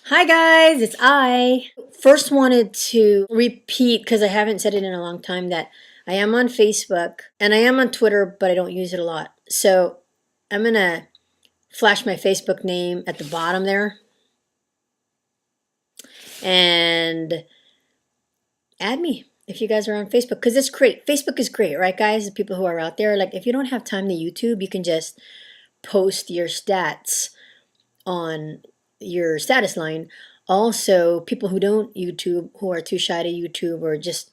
Hi guys, it's I. First wanted to repeat because I haven't said it in a long time that I am on Facebook and I am on Twitter, but I don't use it a lot. So I'm gonna flash my Facebook name at the bottom there and add me if you guys are on Facebook because it's great. Facebook is great, right guys? The people who are out there, like if you don't have time to YouTube, you can just post your stats on your status line. Also, people who don't YouTube, who are too shy to YouTube or just,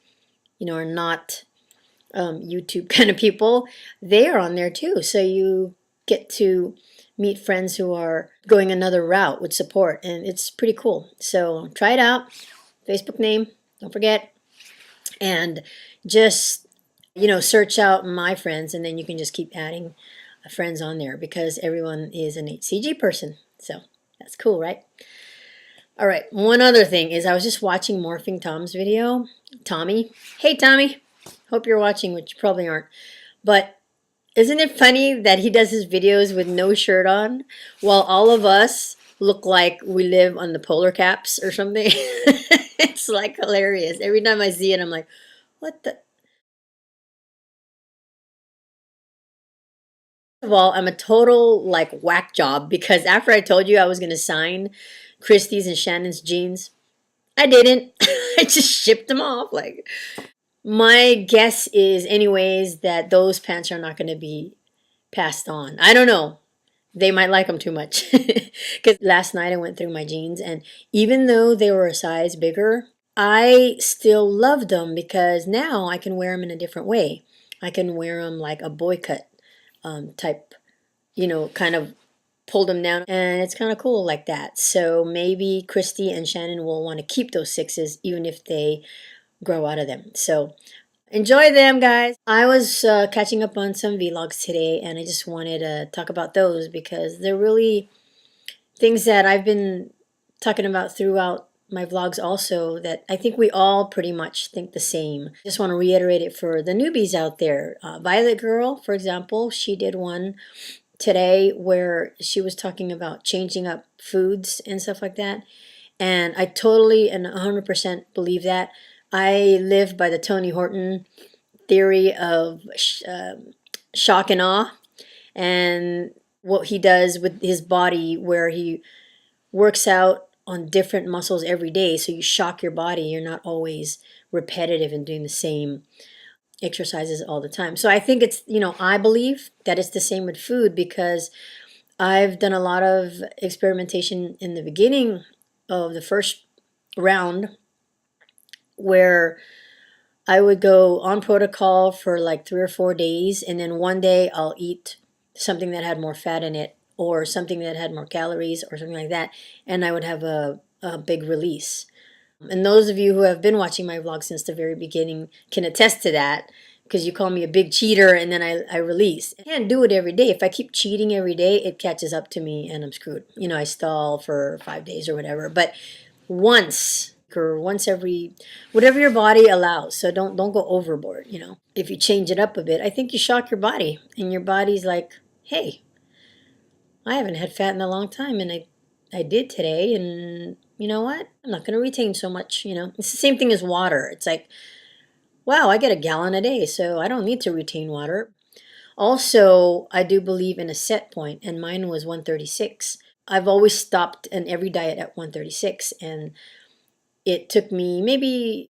are not YouTube kind of people, they are on there too. So you get to meet friends who are going another route with support, and it's pretty cool. So try it out. Facebook name, don't forget, and just search out my friends, and then you can just keep adding friends on there because everyone is an HCG person. So that's cool, right? All right, one other thing is I was just watching Morphing Tom's video. Tommy. Hey, Tommy. Hope you're watching, which you probably aren't. But isn't it funny that he does his videos with no shirt on while all of us look like we live on the polar caps or something? It's like hilarious. Every time I see it, I'm like, what the? First of all, I'm a total like whack job because after I told you I was going to sign Christie's and Shannon's jeans, I didn't. I just shipped them off. Like, my guess is, anyways, that those pants are not going to be passed on. I don't know. They might like them too much. Because last night I went through my jeans, and even though they were a size bigger, I still loved them because now I can wear them in a different way. I can wear them like a boy cut type, kind of pulled them down, and it's kind of cool like that. So maybe Christy and Shannon will want to keep those sixes even if they grow out of them. So enjoy them, guys. I was catching up on some vlogs today, and I just wanted to talk about those because they're really things that I've been talking about throughout my vlogs also, that I think we all pretty much think the same. Just want to reiterate it for the newbies out there. Violet Girl, for example, she did one today where she was talking about changing up foods and stuff like that. And I totally and 100% believe that. I live by the Tony Horton theory of shock and awe, and what he does with his body, where he works out on different muscles every day. So you shock your body. You're not always repetitive and doing the same exercises all the time. So I think it's, I believe that it's the same with food because I've done a lot of experimentation in the beginning of the first round where I would go on protocol for like 3 or 4 days, and then one day I'll eat something that had more fat in it or something that had more calories or something like that, and I would have a big release. And those of you who have been watching my vlog since the very beginning can attest to that because you call me a big cheater and then I release. I can't do it every day. If I keep cheating every day, it catches up to me and I'm screwed. I stall for 5 days or whatever. But once or once every, whatever your body allows. So don't go overboard. If you change it up a bit, I think you shock your body and your body's like, hey, I haven't had fat in a long time, and I did today, and you know what? I'm not going to retain so much. It's the same thing as water. It's like, wow, I get a gallon a day, so I don't need to retain water. Also, I do believe in a set point, and mine was 136. I've always stopped in every diet at 136, and it took me maybe,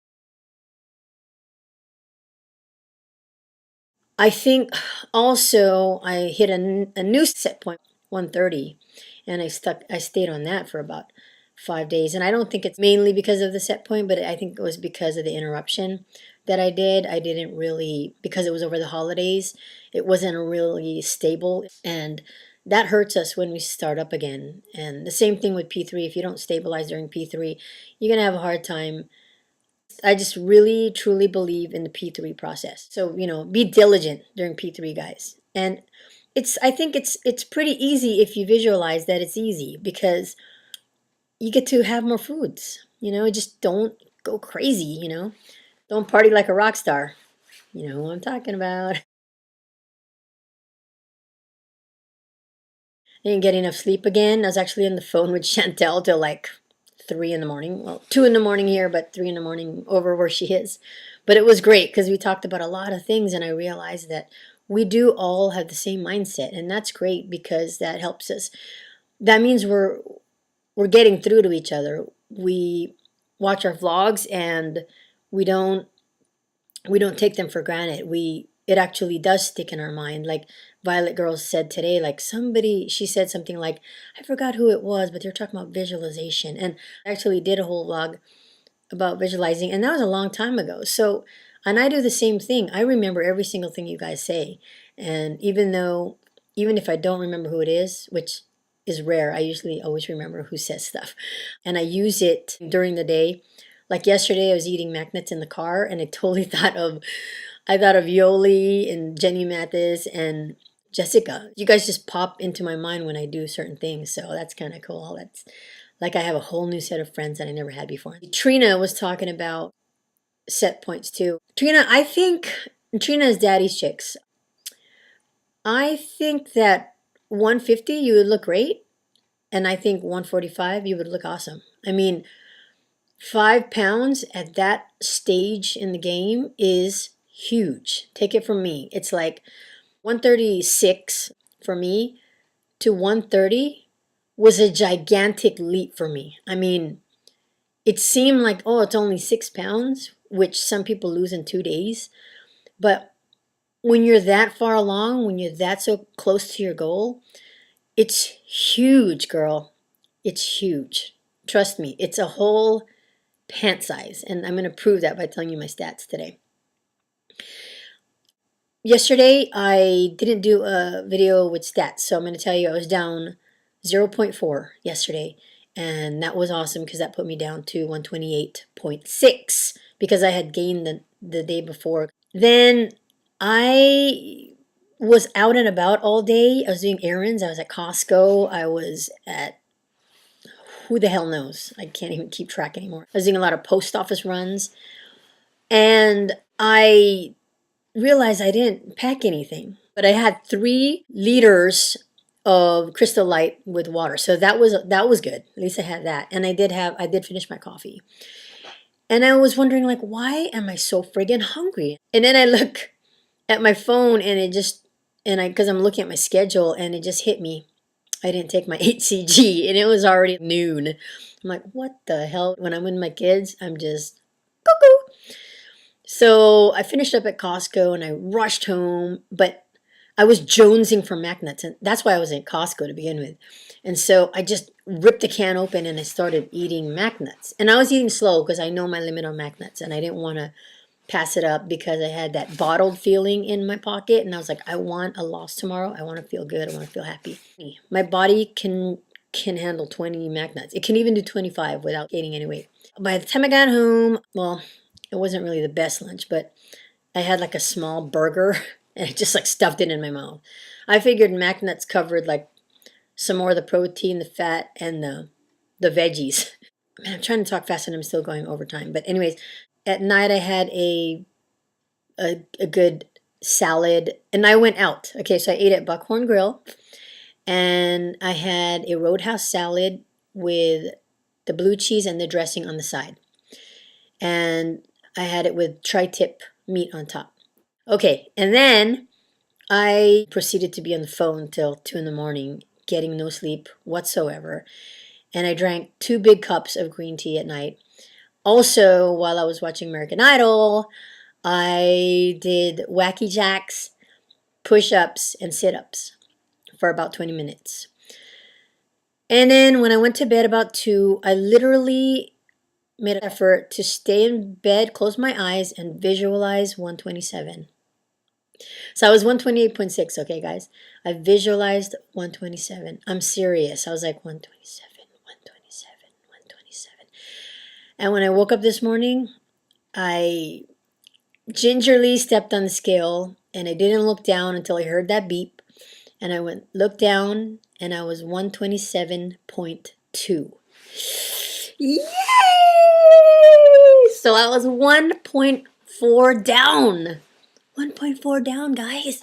I think also I hit a new set point, 130, and I stayed on that for about 5 days. And I don't think it's mainly because of the set point, but I think it was because of the interruption that I did. I didn't really, because it was over the holidays, it wasn't really stable, and that hurts us when we start up again. And the same thing with P3. If you don't stabilize during P3, you're going to have a hard time. I just really truly believe in the P3 process. So, be diligent during P3, guys. And I think it's pretty easy if you visualize that it's easy because you get to have more foods. Just don't go crazy. Don't party like a rock star. You know who I'm talking about. I didn't get enough sleep again. I was actually on the phone with Chantel till like 3 in the morning. Well, 2 in the morning here, but 3 in the morning over where she is. But it was great because we talked about a lot of things, and I realized that we do all have the same mindset, and that's great because that helps us. That means we're getting through to each other. We watch our vlogs and we don't take them for granted. It actually does stick in our mind. Like Violet Girls said today, like she said something like, I forgot who it was, but they're talking about visualization. And I actually did a whole vlog about visualizing, and that was a long time ago. So, and I do the same thing. I remember every single thing you guys say. And even if I don't remember who it is, which is rare, I usually always remember who says stuff. And I use it during the day. Like yesterday, I was eating magnets in the car, and I totally I thought of Yoli and Jenny Mathis and Jessica. You guys just pop into my mind when I do certain things, so that's kind of cool. That's like I have a whole new set of friends that I never had before. Trina was talking about set points too. Trina is daddy's chicks. I think that 150 you would look great, and I think 145 you would look awesome. I mean, 5 pounds at that stage in the game is huge. Take it from me. It's like 136 for me to 130 was a gigantic leap for me. I mean, it seemed like, oh, it's only 6 pounds, which some people lose in 2 days. But when you're that far along, when you're that so close to your goal, it's huge, girl. It's huge. Trust me, it's a whole pant size. And I'm going to prove that by telling you my stats today. Yesterday, I didn't do a video with stats, so I'm going to tell you I was down 0.4 yesterday, and that was awesome because that put me down to 128.6 because I had gained the day before. Then I was out and about all day. I was doing errands. I was at Costco. I was at who the hell knows? I can't even keep track anymore. I was doing a lot of post office runs, and I realized I didn't pack anything, but I had 3 liters of Crystal Light with water, so that was good. At least I had that, and I did finish my coffee, and I was wondering like, why am I so friggin' hungry? And then I look at my phone, and because I'm looking at my schedule, and it just hit me. I didn't take my HCG, and it was already noon. I'm like, what the hell? When I'm with my kids, I'm just cuckoo. So I finished up at Costco and I rushed home, but I was jonesing for magnets, and that's why I was in Costco to begin with. And so I just ripped the can open and I started eating magnets. And I was eating slow because I know my limit on magnets, and I didn't want to pass it up because I had that bottled feeling in my pocket, and I was like, I want a loss tomorrow. I want to feel good. I want to feel happy. My body can handle 20 magnets. It can even do 25 without gaining any weight. By the time I got home, well, it wasn't really the best lunch, but I had like a small burger and I just like stuffed it in my mouth. I figured magnets covered like some more of the protein, the fat, and the veggies. Man, I'm trying to talk fast and I'm still going over time. But anyways, at night I had a good salad, and I went out. Okay, so I ate at Buckhorn Grill, and I had a Roadhouse salad with the blue cheese and the dressing on the side. And I had it with tri-tip meat on top. Okay, and then I proceeded to be on the phone till 2 in the morning, getting no sleep whatsoever. And I drank 2 big cups of green tea at night. Also, while I was watching American Idol, I did wacky jacks, push-ups, and sit-ups for about 20 minutes. And then when I went to bed about 2, I literally made an effort to stay in bed, close my eyes, and visualize 127. So I was 128.6, okay, guys? I visualized 127. I'm serious. I was like, 127, 127, 127. And when I woke up this morning, I gingerly stepped on the scale, and I didn't look down until I heard that beep. And I looked down, and I was 127.2. Yay! So I was 1.4 down. 1.4 down, guys.